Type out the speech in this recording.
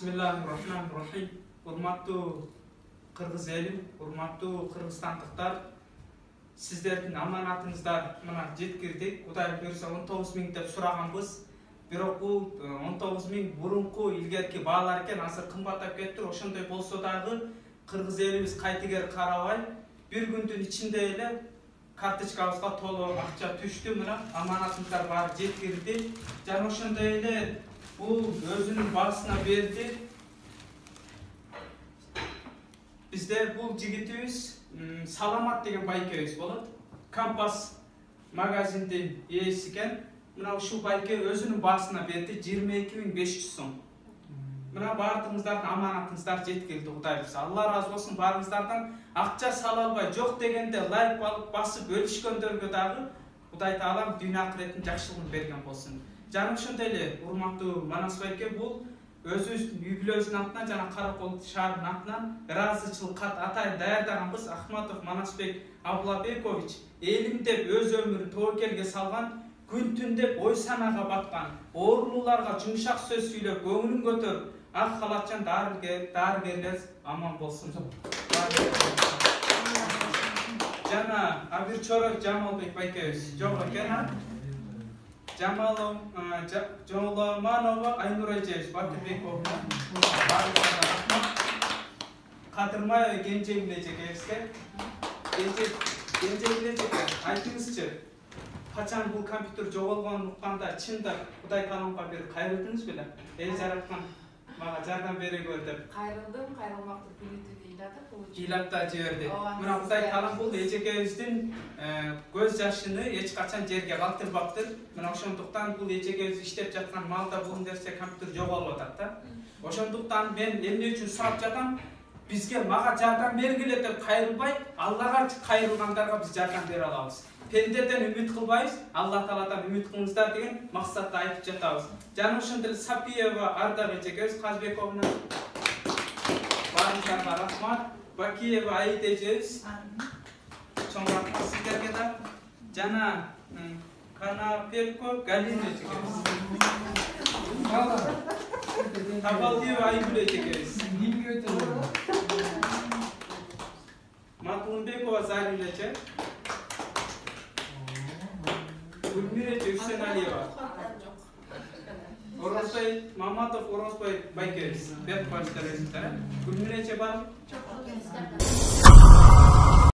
Bismillahirrahmanirrahim. Urmattуу Kırgız elim, urmattуу Kırgızстандыктар, сиздердин аманатыңыздар мына жеткирдик. Кудай буйрса 19.000 деп сураганбыз. Бирок бул 19.000 бурунку илгерки баалар экен, азыр кымбаттап кетти. Ошондой болсо дагы кыргыз элибиз кайтыгер карабай, бир күндүн ичинде эле карточкабызга толук акча түштү. Мына аманатыңыздар баары жеткирди. Жана ошондой эле бул өзүнүн баасына берди. Bizde bu jigitimiz Salamat деген байкебиз болот. Кампас магазиндин ээси экен. Мына ушул байке өзүнүн баасына берди 22.500 сом. Мына баардыгыңыздардын аманатыңыздар жеткилди, Кудай буйрса. Алла разы болсун баарыңыздардан. Акча сала албай, жок дегенде лайк басып өлүшкөндөргө дагы Кудай Таалам дүйнө акыреттин жакшылыгын берген болсун. Жана ошондой эле урматтуу Манас байке бул өзүбүздүн үй-бүлөбүздүн атынан жана Каракол шаарынын атынан ыраазычылык кат атайын даярдаганбыз. Ахматов Манасбек Аблабекович элим деп өз өмүрүн тобокелге салган, күн түн деп ой санага баткан, оорулууларга жумшак сөз сүйлөп көңүлүн көтөрүп, ак халатчан дарыгерлер аман болсун. Жана Абир Чорок Жамалбек байкебиз жок экен. Жоламанова Айнур эжебиз Батырбековна Кадырмаева Кенжегүл эжебизге айтыңызчы, качан бул компьютер жоголгонун укканда чында Кудай Тааланга бир кайрылдыңыз беле? Эл жараткан мага жардам берегиле деп. Кайрылдым, кайрылмакты бүлүтү ыйлатып, ыйлатта жиберди. Мына Кудай Таалам бул эжекебиздин көз жашыны эч качан жерге калтырбаптыр. Мына ошондуктан бул эжекебиз иштеп жаткан маалда бул нерсе компьютер жоголуп атат да. Ошондуктан мен эмне үчүн сурап жатам? Бизге мага жардам бергиле деп кайрылбай, Аллага кайрылгандарга биз жардам бере алабыз. Пендеден үмүт кылбайбыз, Алла Тааладан үмүт кылыңыздар деген максатта айтып жатабыз. Жана ошондой эле Сапиева Ардак эжекебиз, Казбековна баарыңыздарга рахмат. Бакиева Айт эжебиз, чоң рахмат сиздерге да. Жана Канапелко Галина эжекебиз. Табалдиева Айгүл эжекебиз. Матулбекова Зарин эже. Гүлмира Үсеналиева. Орозбай Маматов Орозбай байкебиз. Бет баштар эсиптер. Гүлмира эже бар.